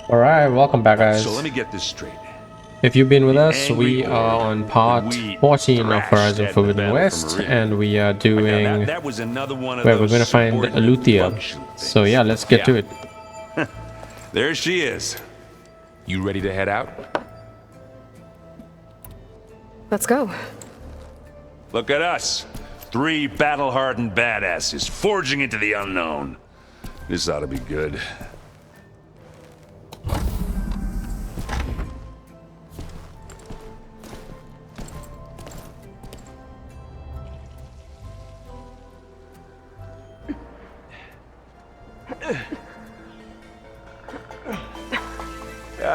All right, welcome back, guys. So let me get this straight. If you've been with The us, we angry are horde on part we 14 of thrashed Horizon at the Forbidden Battle West, for Maria. and we are Now, doing that was another one of where we're those going to find subordinate Aloy. function So things. yeah, let's get to it. There she is. You ready to head out? Let's go. Look at us. 3 battle-hardened badasses forging into the unknown. This ought to be good.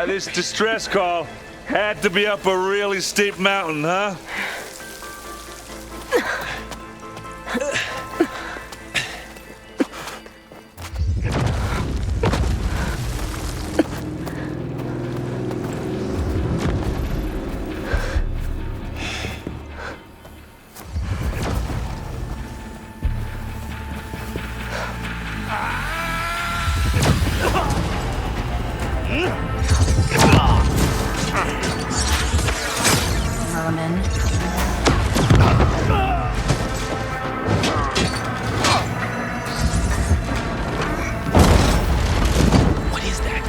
This distress call had to be up a really steep mountain, huh? Merman. What is that?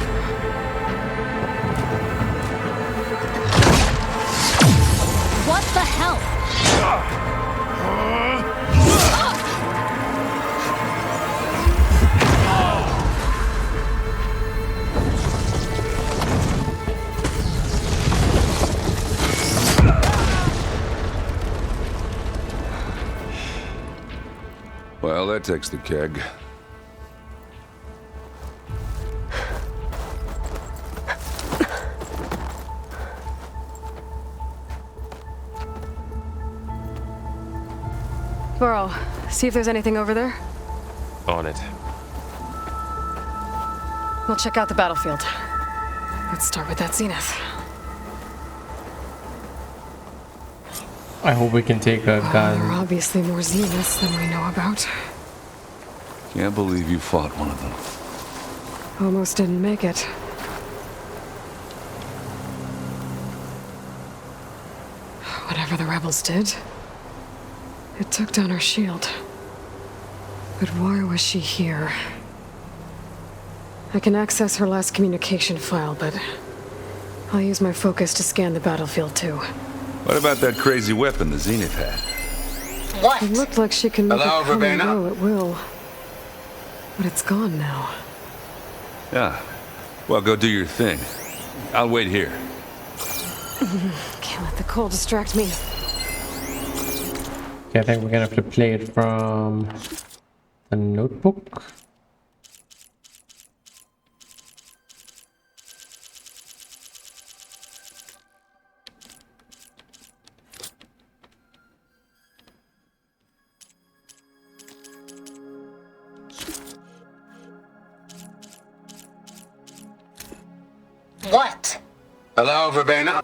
What the hell? Well, that takes the keg. Burrow, see if there's anything over there. On it. We'll check out the battlefield. Let's start with that zenith. I hope we can take a There are gun. obviously more zeniths than we know about. Can't believe you fought one of them. Almost didn't make it. Whatever the rebels did, it took down our shield. But why was she here? I can access her last communication file, but I'll use my focus to scan the battlefield too. What about that crazy weapon the Zenith had? It looked like she can make Hello, it come and Verbena? go at will. But it's gone now. Yeah. Well, go do your thing. I'll wait here. Can't let the cold distract me. Okay, I think we're gonna have to play it from the notebook. What? Hello, Verbena?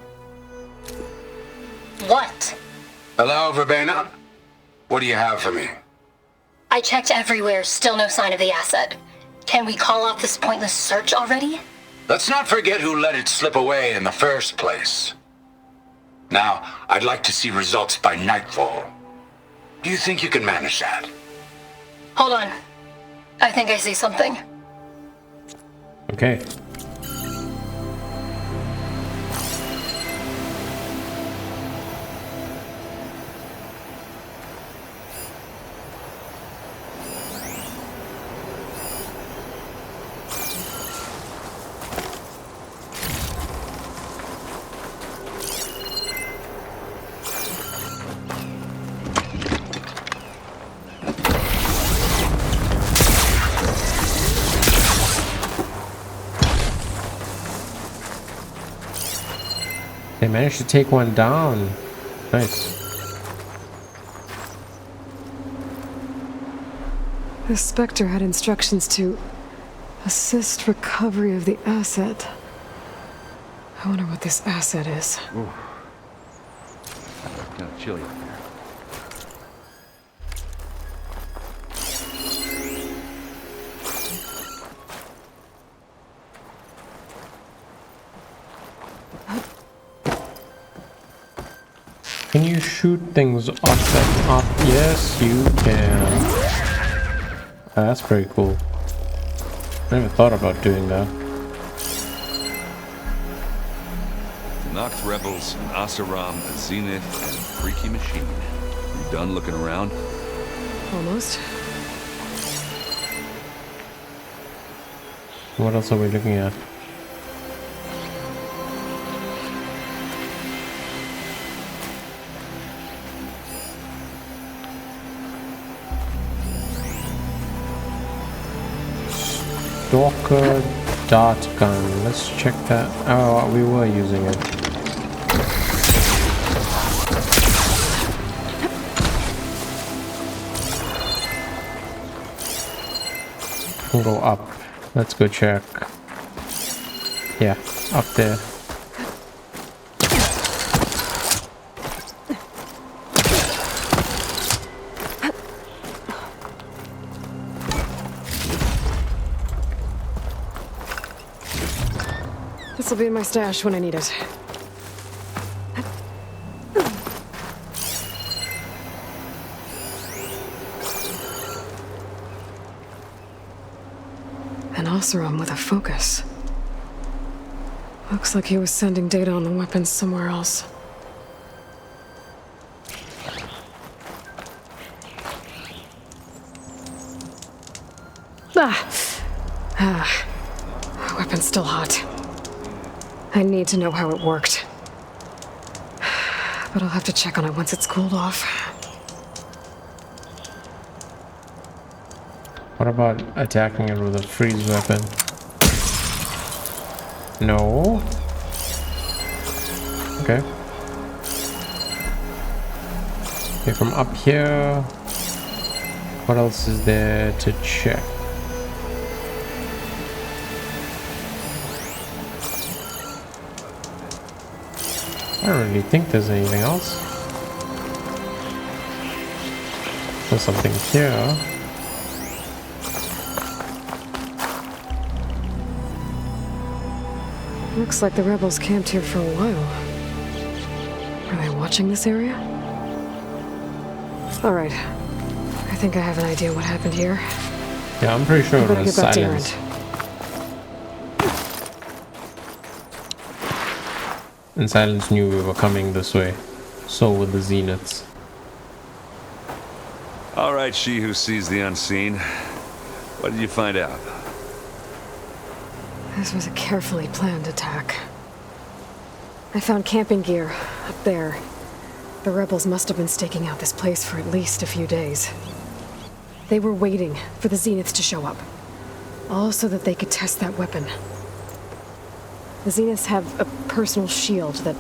What? Hello, Verbena? What do you have for me? I checked everywhere, still no sign of the asset. Can we call off this pointless search already? Let's not forget who let it slip away in the first place. Now, I'd like to see results by nightfall. Do you think you can manage that? Hold on. I think I see something. Okay. They managed to take one down. Nice. The Spectre had instructions to assist recovery of the asset. I wonder what this asset is. Kind of chilly up there. Can you shoot things off that up? Yes, you can. Oh, that's pretty cool. I never thought about doing that. Knocked rebels, an Asaram, a Zenith, and a freaky machine. You done looking around? Almost. What else are we looking at? Stalker dart gun. Let's check that. Oh, we were using it. We'll go up. Let's go check. Yeah, up there. This will be in my stash when I need it. An Oseram with a focus. Looks like he was sending data on the weapons somewhere else. Weapon's still hot. I need to know how it worked. But I'll have to check on it once it's cooled off. What about attacking it with a freeze weapon? No. Okay. Okay, from up here, what else is there to check? I don't really think there's anything else. There's something here. Looks like the rebels camped here for a while. Are they watching this area? Alright. I think I have an idea what happened here. Yeah, I'm pretty sure it Better was get back to silence. Erend. And Silence knew we were coming this way. So would the Zeniths. All right, she who sees the unseen. What did you find out? This was a carefully planned attack. I found camping gear up there. The rebels must have been staking out this place for at least a few days. They were waiting for the Zeniths to show up. All so that they could test that weapon. The Zeniths have a personal shield that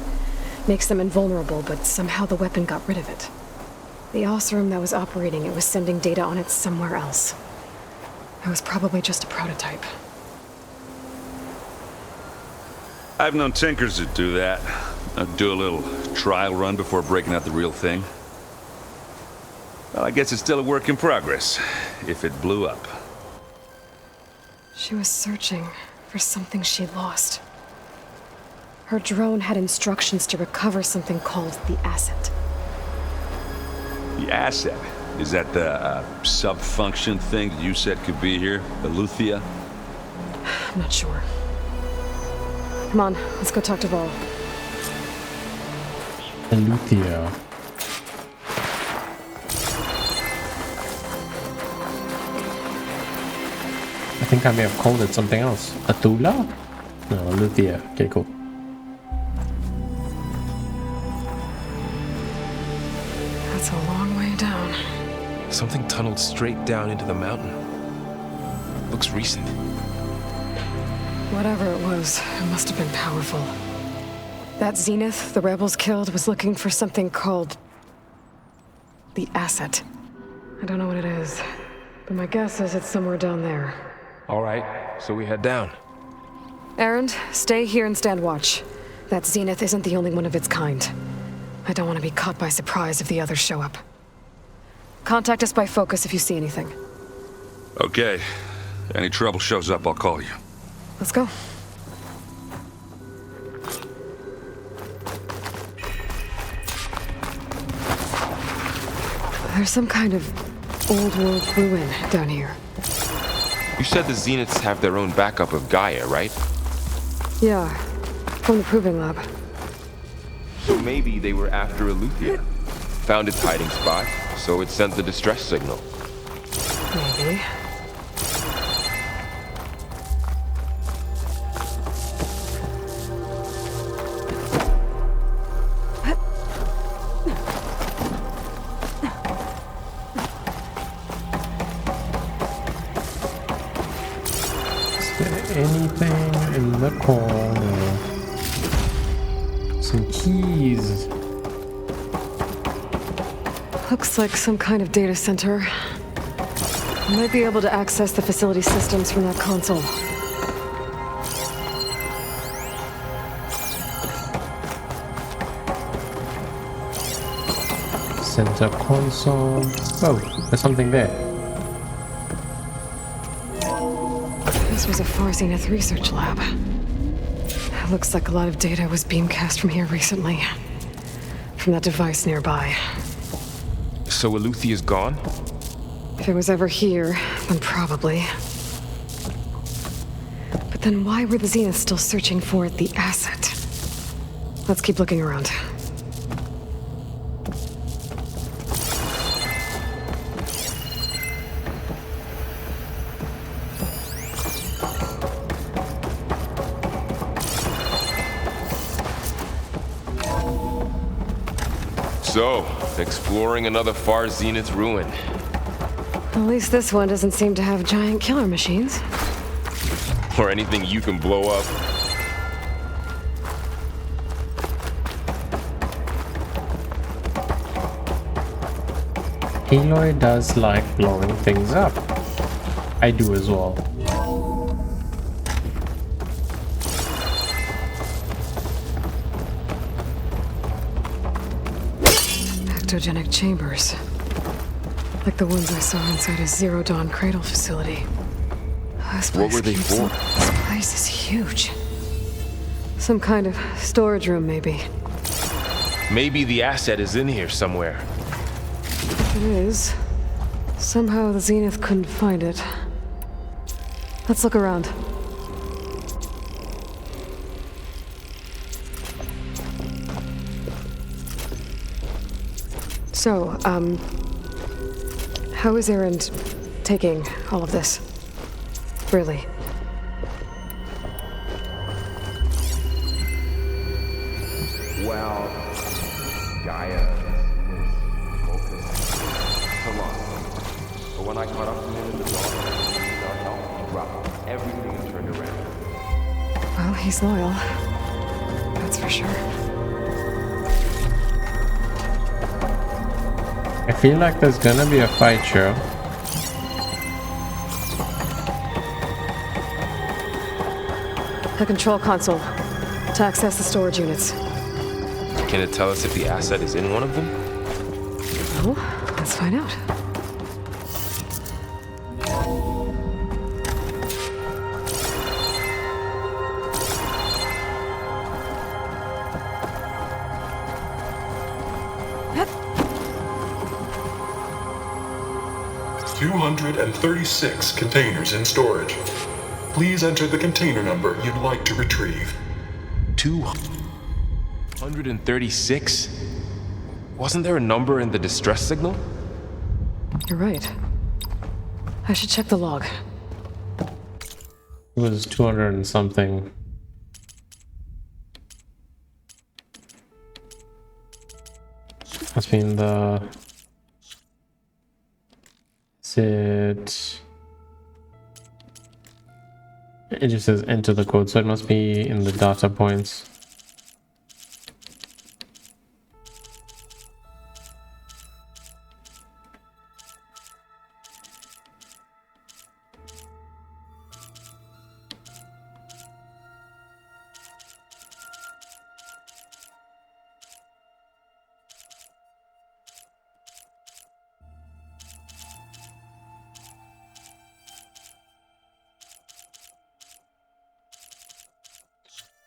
makes them invulnerable, but somehow the weapon got rid of it. The Oseram that was operating it was sending data on it somewhere else. It was probably just a prototype. I've known tinkers that do that. Do a little trial run before breaking out the real thing. Well, I guess it's still a work in progress, if it blew up. She was searching for something she lost. Her drone had instructions to recover something called the asset. The asset? Is that the sub-function thing that you said could be here? The Luthia? I'm not sure. Come on, let's go talk to Vol. Luthia. I think I may have called it something else. Atula? No, Luthia. Okay, cool. That's a long way down. Something tunneled straight down into the mountain. Looks recent. Whatever it was, it must have been powerful. That Zenith the rebels killed was looking for something called the asset. I don't know what it is, but my guess is it's somewhere down there. All right, so we head down. Erend, stay here and stand watch. That Zenith isn't the only one of its kind. I don't want to be caught by surprise if the others show up. Contact us by focus if you see anything. Okay. Any trouble shows up, I'll call you. Let's go. There's some kind of old world ruin down here. You said the Zeniths have their own backup of Gaia, right? Yeah, from the proving lab. So maybe they were after Aletheia. Found its hiding spot, so it sent the distress signal. Maybe. Anything in the corner? Some keys. Looks like some kind of data center. I might be able to access the facility systems from that console. Center console. Oh, there's something there. This was a Far Zenith research lab. Looks like a lot of data was beamcast from here recently. From that device nearby. So Aletheia's gone? If it was ever here, then probably. But then why were the Zeniths still searching for the asset? Let's keep looking around. So, exploring another Far Zenith ruin. At least this one doesn't seem to have giant killer machines. Or anything you can blow up. Aloy does like blowing things up. I do as well. Ectogenic chambers. Like the ones I saw inside a Zero Dawn CRADLE facility. What were they for? This place is huge. Some kind of storage room, maybe. Maybe the asset is in here somewhere. If it is, somehow the Zenith couldn't find it. Let's look around. So, how is Erend taking all of this? Really? Well, Gaia is focused. So long. But when I caught up to him in the dark, he dropped everything and turned around. Well, he's loyal. That's for sure. I feel like there's gonna be a fight show. The control console. To access the storage units. Can it tell us if the asset is in one of them? Oh, let's find out. Yep. 236 containers in storage. Please enter the container number you'd like to retrieve. 236? Wasn't there a number in the distress signal? You're right. I should check the log. It was 200 and something. Must be in the... Is it... It just says enter the code, so it must be in the data points.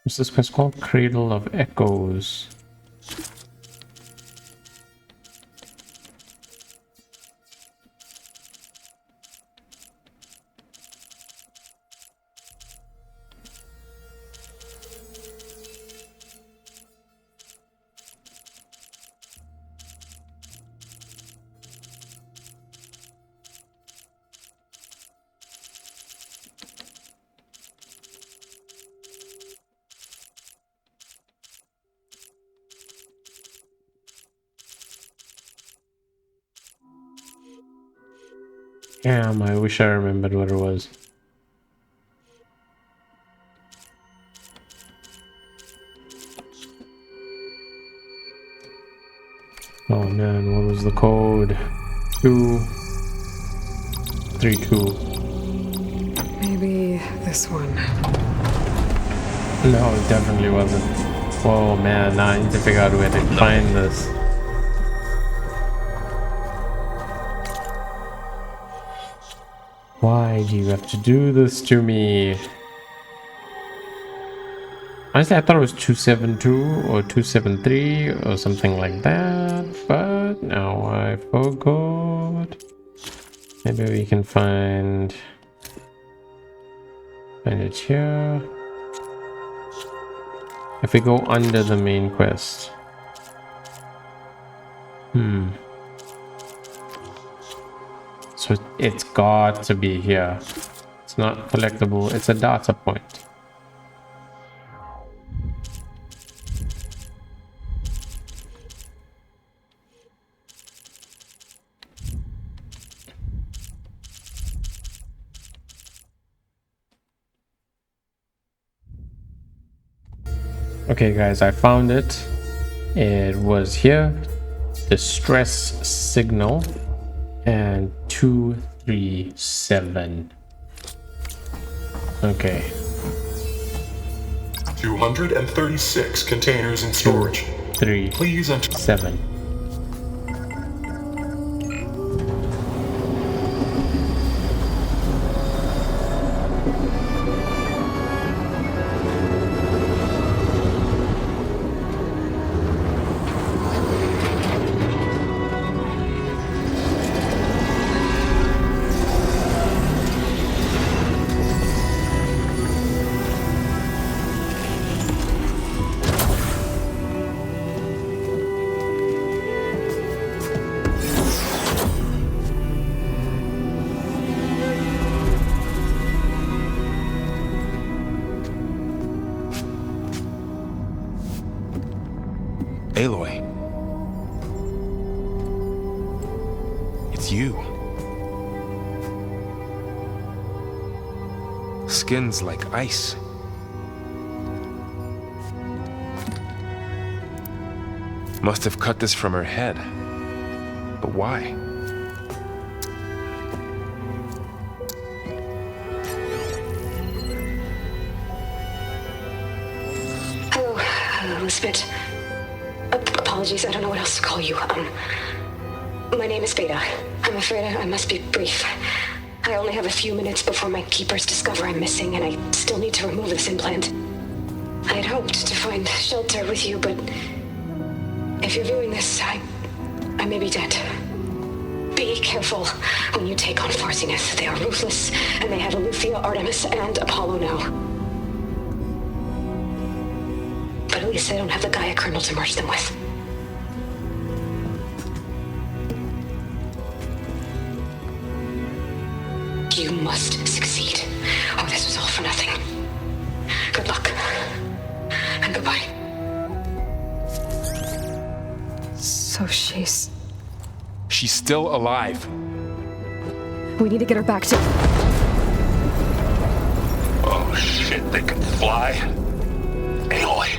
What's this place called? Cradle of Echoes. Damn, I wish I remembered what it was. Oh man, what was the code? 232. Maybe this one. No, it definitely wasn't. Oh man, now I need to figure out where to find this. Why do you have to do this to me? Honestly, I thought it was 272 or 273 or something like that, but now I forgot. Maybe we can find it here. If we go under the main quest. So it's got to be here. It's not collectible, it's a data point. Okay guys, I found it. It was here. Distress signal and 237. Okay. 236 containers in storage. 3, Please enter. 7. Aloy. It's you. Skin's like ice. Must have cut this from her head. But why? Hello, Spit. Apologies, I don't know what else to call you. My name is Beta. I'm afraid I must be brief. I only have a few minutes before my keepers discover I'm missing, and I still need to remove this implant. I had hoped to find shelter with you, but if you're viewing this, I may be dead. Be careful when you take on Far Zenith. They are ruthless, and they have Aletheia, Artemis, and Apollo now. But at least they don't have the Gaia kernel to merge them with. You must succeed, or this was all for nothing. Good luck, and goodbye. So she's still alive. We need to get her back to... Oh shit, they can fly? Aloy.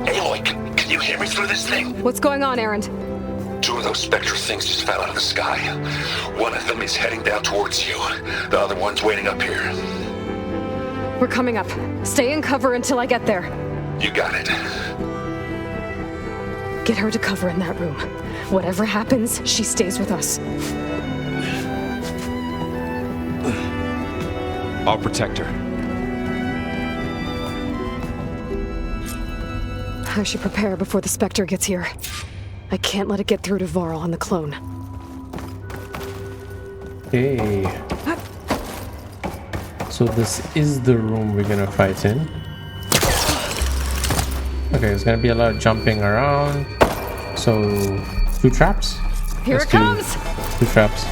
Aloy, can you hear me through this thing? What's going on, Erend? 2 of those spectral things just fell out of the sky. One of them is heading down towards you. The other one's waiting up here. We're coming up. Stay in cover until I get there. You got it. Get her to cover in that room. Whatever happens, she stays with us. I'll protect her. I should prepare before the Spectre gets here. I can't let it get through to Varl on the clone. Okay. So this is the room we're gonna fight in. Okay, there's gonna be a lot of jumping around. So, 2 traps? Here it comes! 2 traps.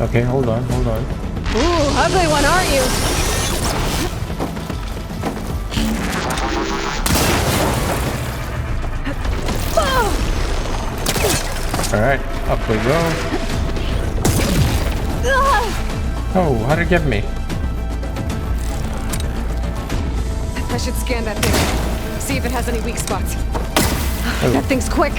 Okay, hold on. Ooh, ugly one, aren't you? Alright, up we go. Oh, how'd it get me? I should scan that thing. See if it has any weak spots. Oh. That thing's quick.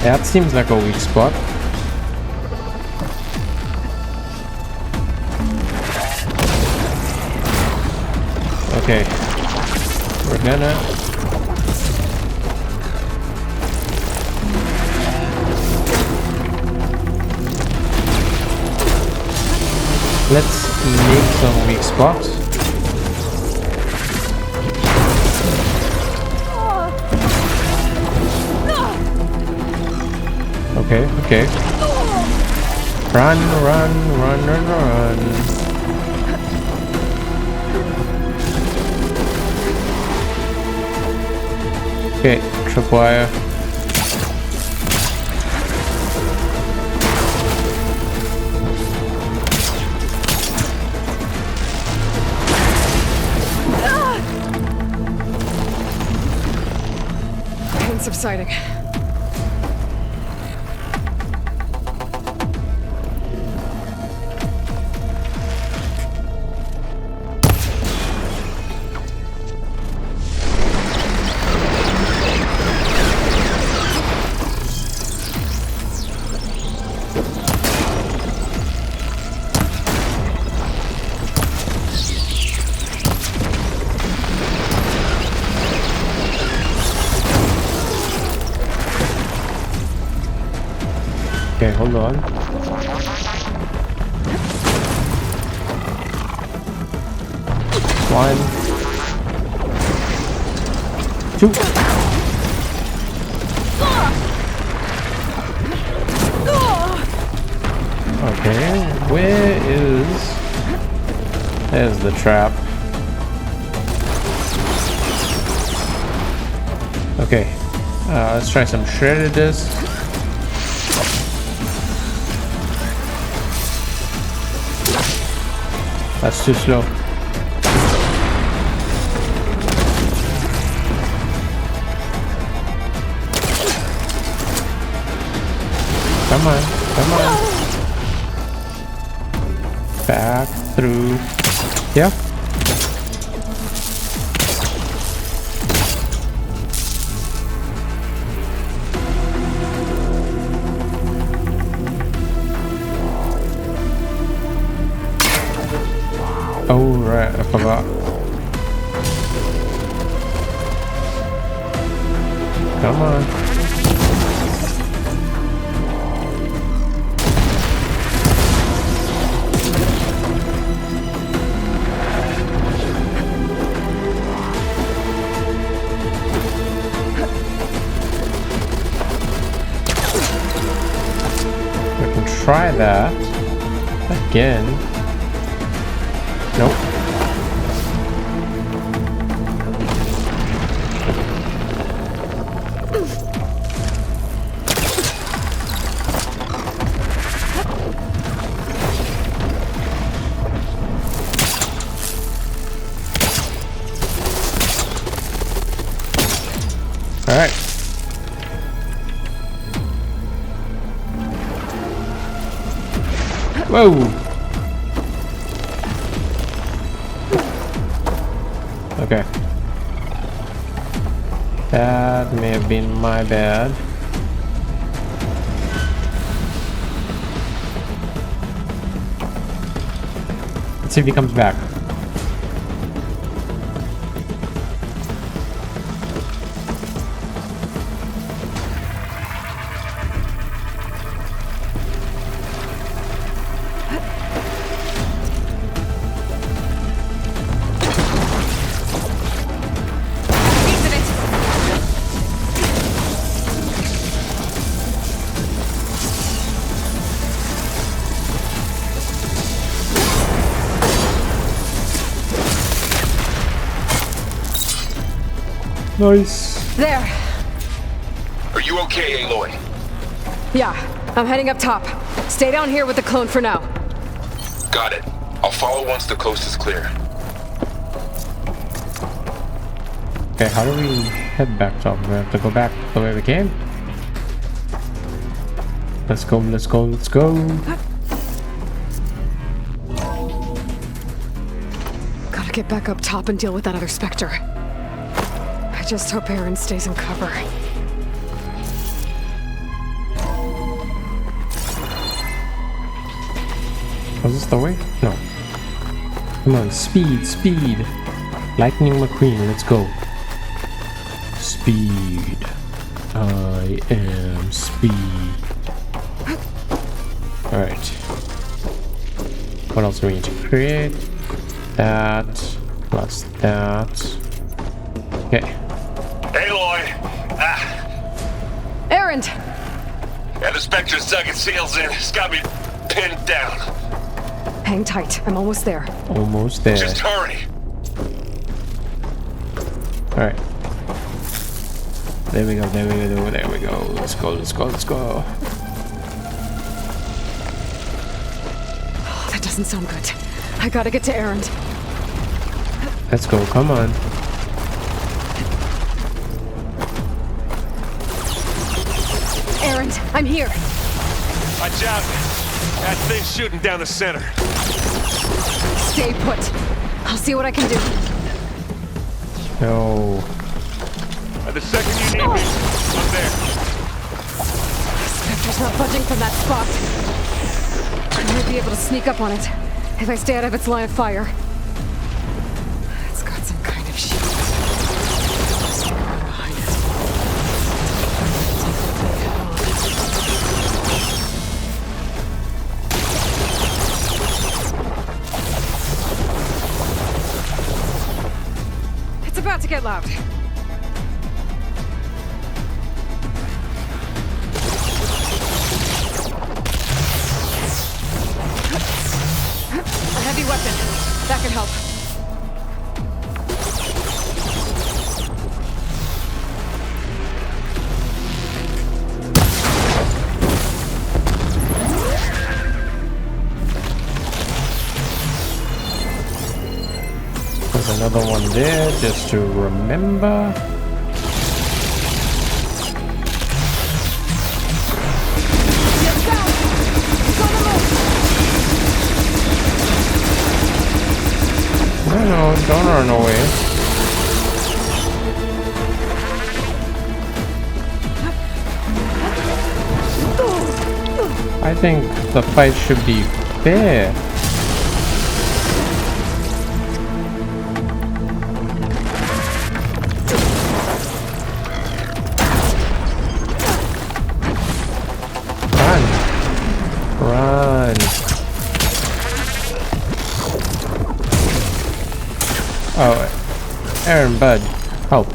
That seems like a weak spot. Okay. We're gonna... Let's make some weak spots. Okay, okay. Run, run, run, run, run. Okay, tripwire. Pain subsiding. Okay, hold on. One. Two. Okay, where is... There's the trap. Okay, let's try some shredded disc. That's too slow. Come on, come on. Back through. Yeah. Oh, right, I forgot. Come on. We can try that again. Nope. All right. Whoa. Okay. That may have been my bad. Let's see if he comes back. Nice. There. Are you okay, Aloy? Yeah, I'm heading up top. Stay down here with the clone for now. Got it. I'll follow once the coast is clear. Okay, how do we head back up? We have to go back the way we came? Let's go, let's go, let's go. Gotta get back up top and deal with that other Spectre. I just hope Aaron stays in cover. Was this the way? No. Come on, speed, speed. Lightning McQueen, let's go. Speed. I am speed. Alright. What else do we need to create? That. Plus that. Okay. Aloy! Aaron! Yeah, the Spectre's dug its heels in. It's got me pinned down. Hang tight. I'm almost there. Almost there. Just hurry. Alright. There we go, there we go, there we go. Let's go, let's go, let's go. Oh, that doesn't sound good. I gotta get to Aaron. Let's go, come on. Aaron, I'm here. Watch out. That thing's shooting down the center. Stay put. I'll see what I can do. No. The second you need me, I'm there. Spectre's not budging from that spot. I might be able to sneak up on it if I stay out of its line of fire. It's got some kind of shield. Sneak around behind it. It's about to get loud. Heavy weapon. That can help. There's another one there just to remember. No, don't run away. I think the fight should be fair. Run. Run. Oh, Aaron, bud, help.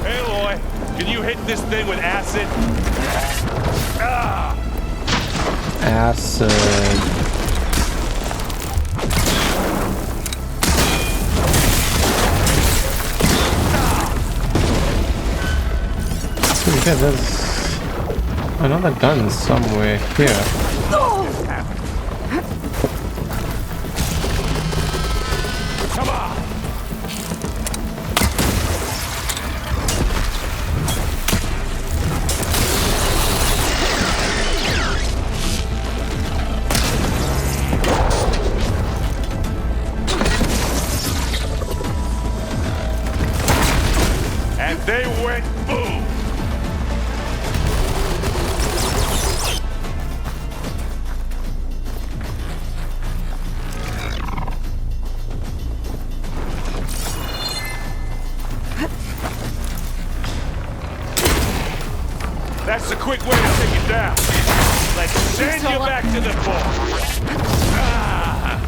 Aloy, can you hit this thing with acid? Ah! Acid. Pretty good, there's another gun somewhere here. Come on! And they went boom! That's the quick way to take it down. Let's send you back to the fort. Ah.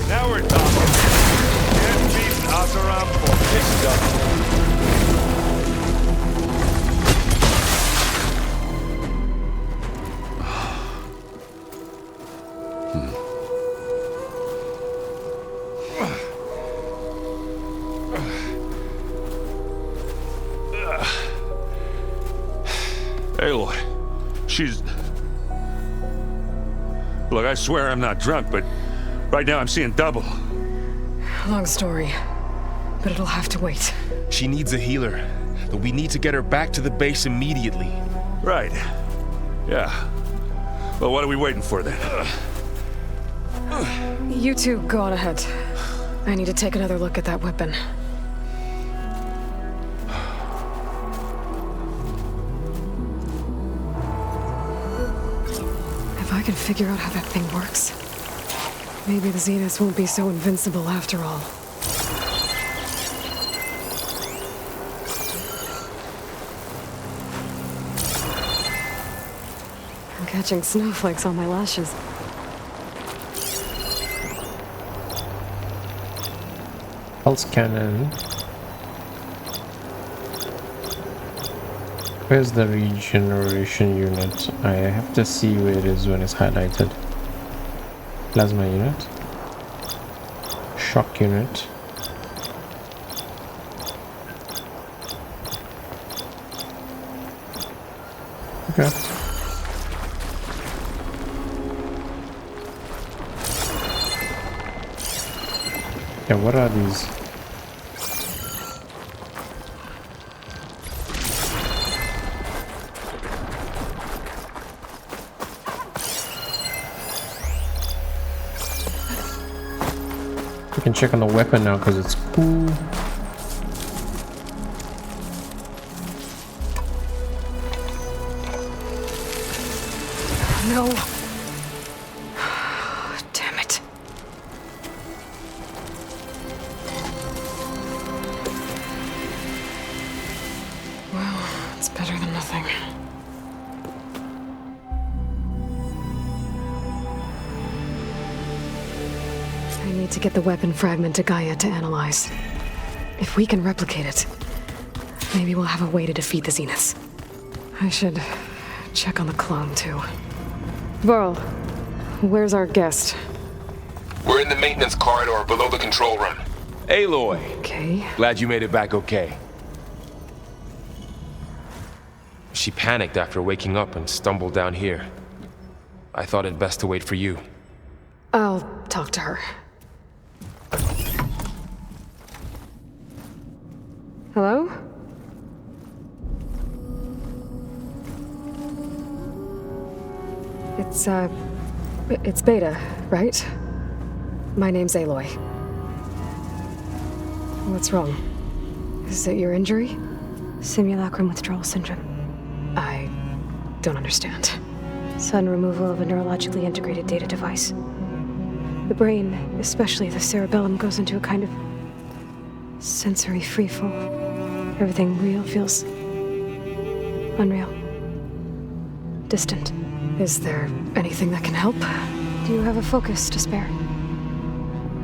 Now we're talking. Can't beat Azaram for this stuff. she's... Look, I swear I'm not drunk, but right now I'm seeing double. Long story, but it'll have to wait. She needs a healer, but we need to get her back to the base immediately. Right. Yeah. Well, what are we waiting for then? You two go on ahead. I need to take another look at that weapon. If I can figure out how that thing works, maybe the Zeniths won't be so invincible after all. I'm catching snowflakes on my lashes. Pulse cannon. Where's the regeneration unit? I have to see where it is when it's highlighted. Plasma unit. Shock unit. Okay. Yeah, what are these? We can check on the weapon now because it's cool. No. Damn it. Well, it's better than nothing. I need to get the weapon fragment to Gaia to analyze. If we can replicate it, maybe we'll have a way to defeat the Zeniths. I should check on the clone, too. Varl, where's our guest? We're in the maintenance corridor below the control room. Aloy, Okay. glad you made it back okay. She panicked after waking up and stumbled down here. I thought it best to wait for you. I'll talk to her. Hello? It's Beta, right? My name's Aloy. What's wrong? Is it your injury? Simulacrum withdrawal syndrome. I don't understand. Sudden removal of a neurologically integrated data device. The brain, especially the cerebellum, goes into a kind of sensory freefall. Everything real feels unreal. Distant. Is there anything that can help? Do you have a focus to spare?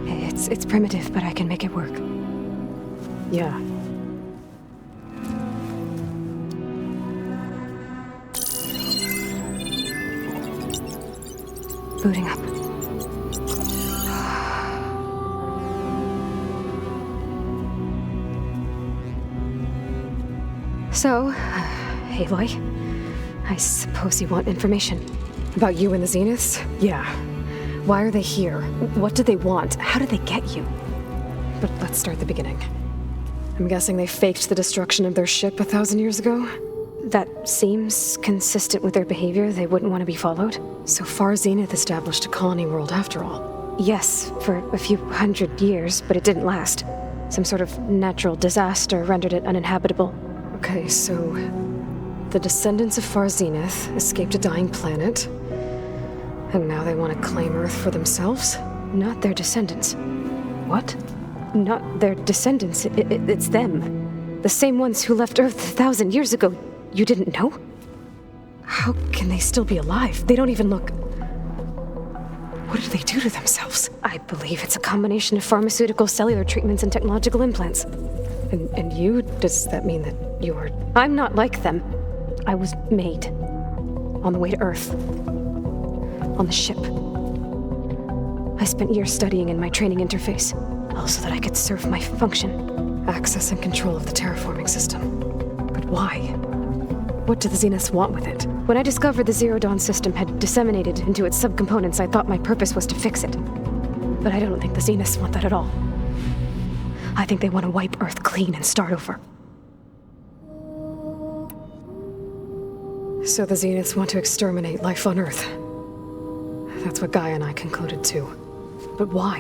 It's primitive, but I can make it work. Yeah. Booting up. So, Aloy, I suppose you want information. About you and the Zeniths? Yeah. Why are they here? What do they want? How did they get you? But let's start at the beginning. I'm guessing they faked the destruction of their ship 1,000 years ago? That seems consistent with their behavior. They wouldn't want to be followed. So far, Zenith established a colony world after all. Yes, for a few hundred years, but it didn't last. Some sort of natural disaster rendered it uninhabitable. Okay, so the descendants of Far Zenith escaped a dying planet, and now they want to claim Earth for themselves? Not their descendants. What? Not their descendants. It's them. The same ones who left Earth 1,000 years ago. You didn't know? How can they still be alive? They don't even look... What did they do to themselves? I believe it's a combination of pharmaceutical, cellular treatments, and technological implants. And you? Does that mean that you're... I'm not like them. I was made. On the way to Earth. On the ship. I spent years studying in my training interface, all so that I could serve my function. Access and control of the terraforming system. But why? What do the Zeniths want with it? When I discovered the Zero Dawn system had disseminated into its subcomponents, I thought my purpose was to fix it. But I don't think the Zeniths want that at all. I think they want to wipe Earth clean and start over. So the Zeniths want to exterminate life on Earth. That's what Gaia and I concluded too. But why?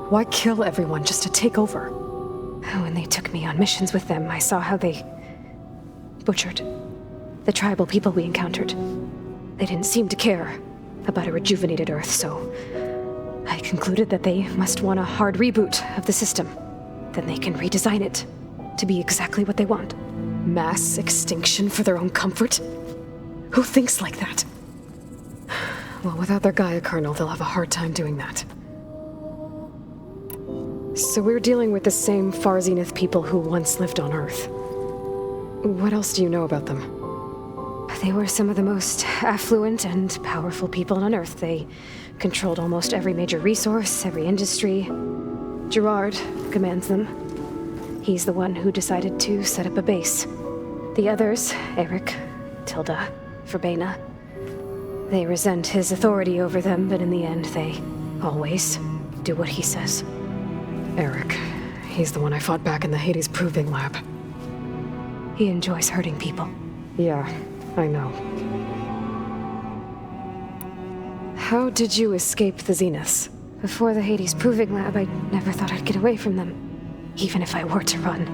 Why kill everyone just to take over? When they took me on missions with them, I saw how they butchered the tribal people we encountered. They didn't seem to care about a rejuvenated Earth, so I concluded that they must want a hard reboot of the system. Then they can redesign it to be exactly what they want. Mass extinction for their own comfort? Who thinks like that? Well, without their Gaia kernel, they'll have a hard time doing that. So we're dealing with the same Far Zenith people who once lived on Earth. What else do you know about them? They were some of the most affluent and powerful people on Earth. They controlled almost every major resource, every industry. Gerard commands them. He's the one who decided to set up a base. The others, Eric, Tilda, Verbena, they resent his authority over them, but in the end, they always do what he says. Eric. He's the one I fought back in the Hades Proving Lab. He enjoys hurting people. Yeah, I know. How did you escape the Zeniths? Before the Hades Proving Lab, I never thought I'd get away from them. Even if I were to run,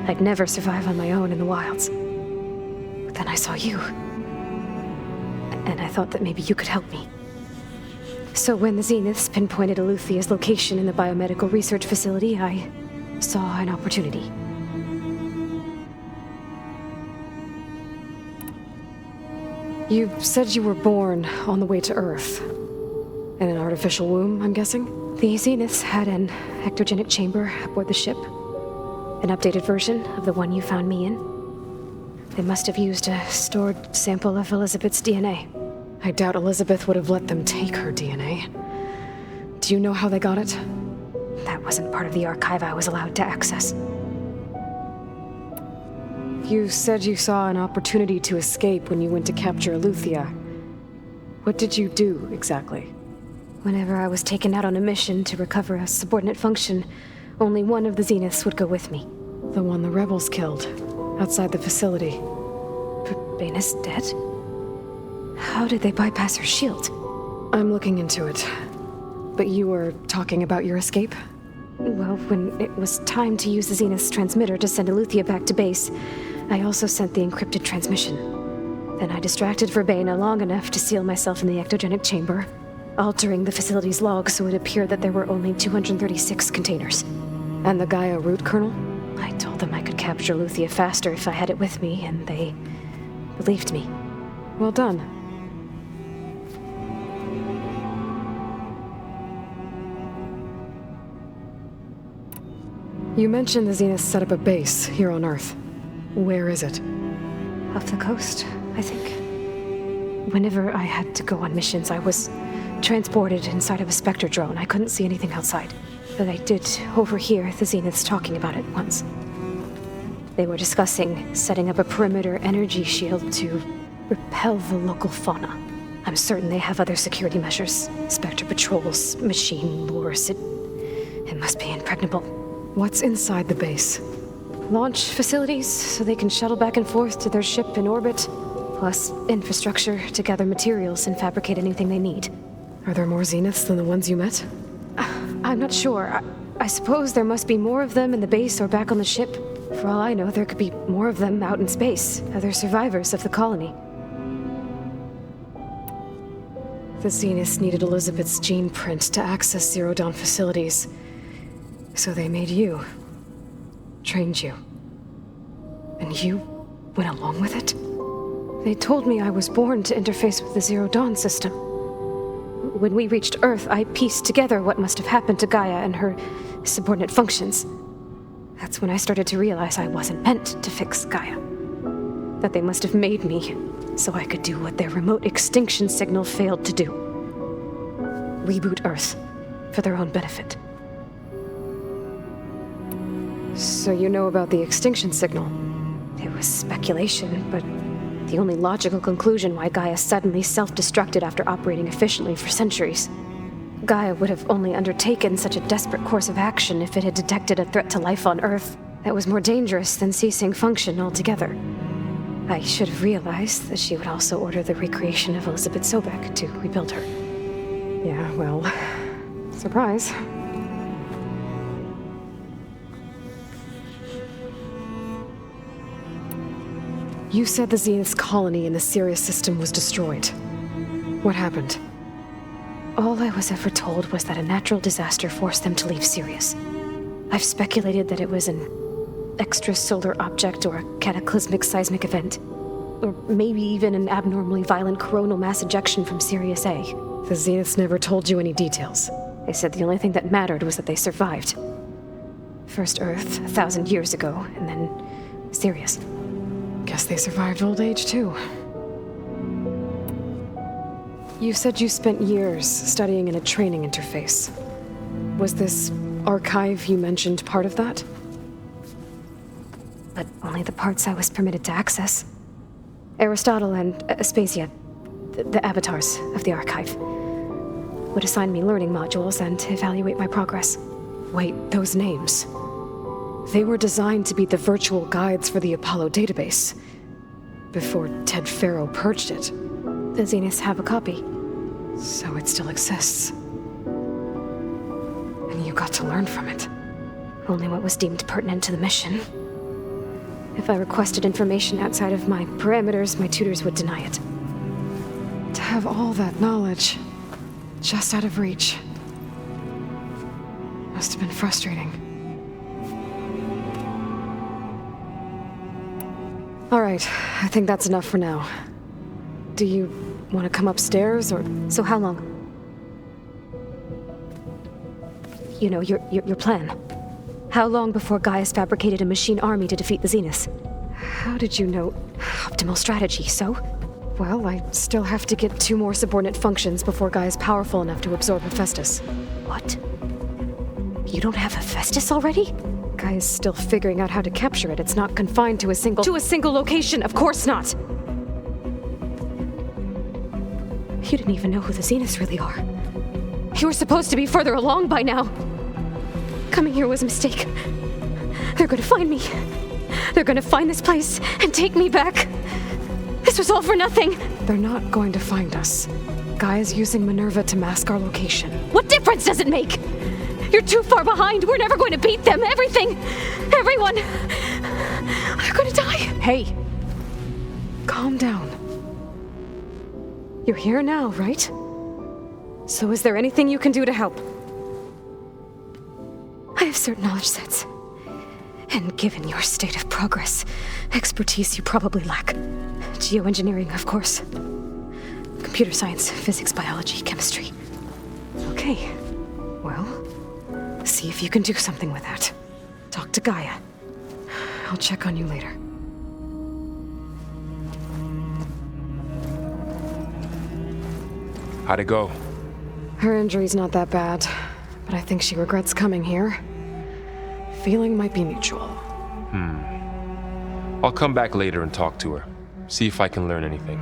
I'd never survive on my own in the wilds. But then I saw you. And I thought that maybe you could help me. So when the Zeniths pinpointed Aluthia's location in the biomedical research facility, I saw an opportunity. You said you were born on the way to Earth. In an artificial womb, I'm guessing? The Zeniths had an ectogenic chamber aboard the ship. An updated version of the one you found me in. They must have used a stored sample of Elizabeth's DNA. I doubt Elizabeth would have let them take her DNA. Do you know how they got it? That wasn't part of the archive I was allowed to access. You said you saw an opportunity to escape when you went to capture Aluthia. What did you do, exactly? Whenever I was taken out on a mission to recover a subordinate function, only one of the Zeniths would go with me. The one the rebels killed, outside the facility. Baina's dead? How did they bypass her shield? I'm looking into it. But you were talking about your escape? Well, when it was time to use the Zenith's transmitter to send Aluthia back to base, I also sent the encrypted transmission. Then I distracted Verbena long enough to seal myself in the ectogenic chamber, altering the facility's log so it appeared that there were only 236 containers. And the Gaia root kernel? I told them I could capture Aluthia faster if I had it with me, and they believed me. Well done. You mentioned the Zeniths set up a base here on Earth. Where is it? Off the coast, I think. Whenever I had to go on missions, I was transported inside of a Spectre drone. I couldn't see anything outside. But I did overhear the Zeniths talking about it once. They were discussing setting up a perimeter energy shield to repel the local fauna. I'm certain they have other security measures. Spectre patrols, machine lures. It must be impregnable. What's inside the base? Launch facilities, so they can shuttle back and forth to their ship in orbit. Plus infrastructure to gather materials and fabricate anything they need. Are there more Zeniths than the ones you met? I'm not sure. I suppose there must be more of them in the base or back on the ship. For all I know, there could be more of them out in space, other survivors of the colony. The Zeniths needed Elizabeth's gene print to access Zero Dawn facilities. So they made you. Trained you. And you went along with it? They told me I was born to interface with the Zero Dawn system. When we reached Earth, I pieced together what must have happened to Gaia and her subordinate functions. That's when I started to realize I wasn't meant to fix Gaia. That they must have made me so I could do what their remote extinction signal failed to do. Reboot Earth for their own benefit. So you know about the extinction signal? It was speculation, but The only logical conclusion why Gaia suddenly self-destructed after operating efficiently for centuries. Gaia would have only undertaken such a desperate course of action if it had detected a threat to life on Earth that was more dangerous than ceasing function altogether. I should have realized that she would also order the recreation of Elizabeth Sobek to rebuild her. Yeah, well, surprise. You said the Zenith's colony in the Sirius system was destroyed. What happened? All I was ever told was that a natural disaster forced them to leave Sirius. I've speculated that it was an extrasolar object or a cataclysmic seismic event. Or maybe even an abnormally violent coronal mass ejection from Sirius A. The Zeniths never told you any details. They said the only thing that mattered was that they survived. First Earth, 1,000 years ago, and then Sirius. Guess they survived old age, too. You said you spent years studying in a training interface. Was this archive you mentioned part of that? But only the parts I was permitted to access. Aristotle and Aspasia, the avatars of the archive, would assign me learning modules and evaluate my progress. Wait, those names. They were designed to be the virtual guides for the Apollo database. Before Ted Farrow purged it. The Zeniths have a copy. So it still exists. And you got to learn from it. Only what was deemed pertinent to the mission. If I requested information outside of my parameters, my tutors would deny it. To have all that knowledge, just out of reach, must have been frustrating. All right, I think that's enough for now. Do you want to come upstairs, or... So how long? You know, your plan. How long before Gaia's fabricated a machine army to defeat the Zeniths? How did you know? Optimal strategy, so? Well, I still have to get 2 more subordinate functions before Gaia's powerful enough to absorb Hephaestus. What? You don't have Hephaestus already? Gaia's still figuring out how to capture it. It's not confined to a single... To a single location, of course not! You didn't even know who the Zeniths really are. You were supposed to be further along by now. Coming here was a mistake. They're gonna find me. They're gonna find this place and take me back. This was all for nothing. They're not going to find us. Gaia's using Minerva to mask our location. What difference does it make? You're too far behind. We're never going to beat them. Everything, everyone, they're gonna die. Hey, calm down. You're here now, right? So is there anything you can do to help? I have certain knowledge sets. And given your state of progress, expertise you probably lack. Geoengineering, of course. Computer science, physics, biology, chemistry. Okay. Well, see if you can do something with that. Talk to Gaia. I'll check on you later. How'd it go? Her injury's not that bad, but I think she regrets coming here. Feeling might be mutual. I'll come back later and talk to her. See if I can learn anything.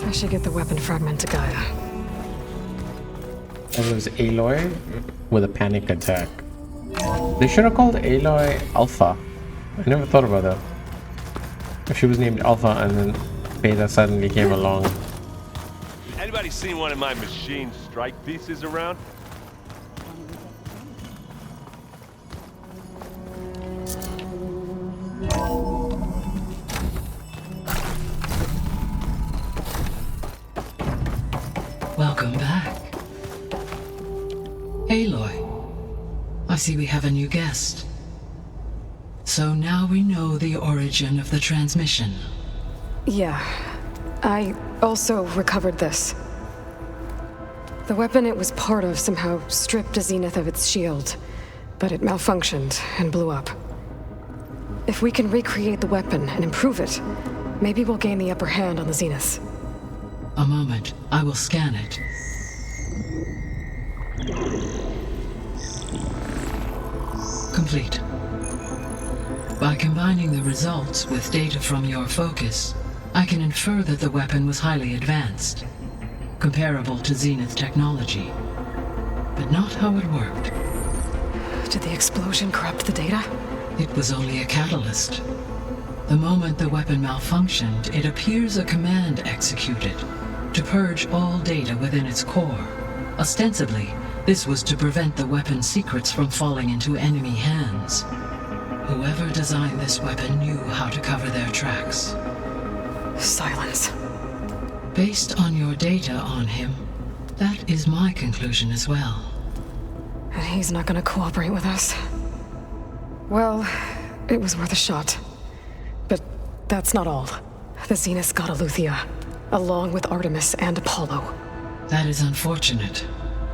I should get the weapon fragment to Gaia. That was Aloy with a panic attack. They should have called Aloy Alpha. I never thought about that. If she was named Alpha and then Beta suddenly came along. Anybody seen one of my machine strike pieces around? Welcome back. Aloy, I see we have a new guest. So now we know the origin of the transmission. Yeah. I also recovered this. The weapon it was part of somehow stripped a Zenith of its shield, but it malfunctioned and blew up. If we can recreate the weapon and improve it, maybe we'll gain the upper hand on the Zeniths. A moment, I will scan it. complete. By combining the results with data from your focus, I can infer that the weapon was highly advanced, comparable to Zenith technology, but not how it worked. Did the explosion corrupt the data? It was only a catalyst. The moment the weapon malfunctioned, it appears a command executed to purge all data within its core. Ostensibly, this was to prevent the weapon's secrets from falling into enemy hands. Whoever designed this weapon knew how to cover their tracks. Silence. Based on your data on him, that is my conclusion as well. And he's not gonna cooperate with us. Well, it was worth a shot. But that's not all. The Zeniths got Aletheia, along with Artemis and Apollo. That is unfortunate.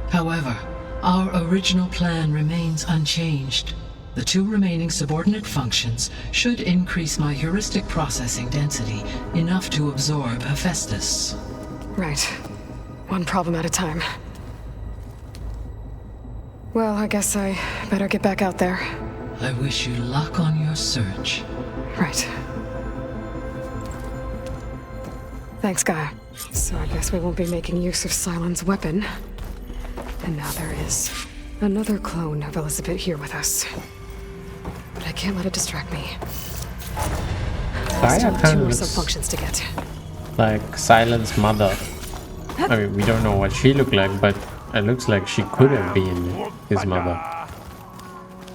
However, our original plan remains unchanged. The 2 remaining subordinate functions should increase my heuristic processing density enough to absorb Hephaestus. Right. One problem at a time. Well, I guess I better get back out there. I wish you luck on your search. Right. Thanks, Gaia. So I guess we won't be making use of Cylon's weapon. And now there is another clone of Elizabeth here with us. But I can't let it distract me. Gaia Still kind have 2 of more looks sub-functions to get. like Cylon's mother. I mean, we don't know what she looked like, but it looks like she could have been his mother.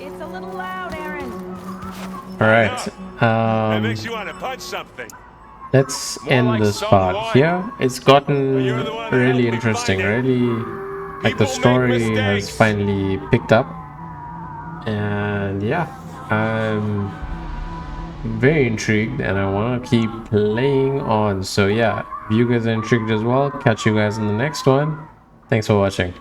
It's a little loud, Aaron. Alright. It makes you want to punch something. Let's end this part here. It's gotten really interesting, really, like the story has finally picked up. And yeah, I'm very intrigued and I want to keep playing on. So yeah, if you guys are intrigued as well, catch you guys in the next one. Thanks for watching.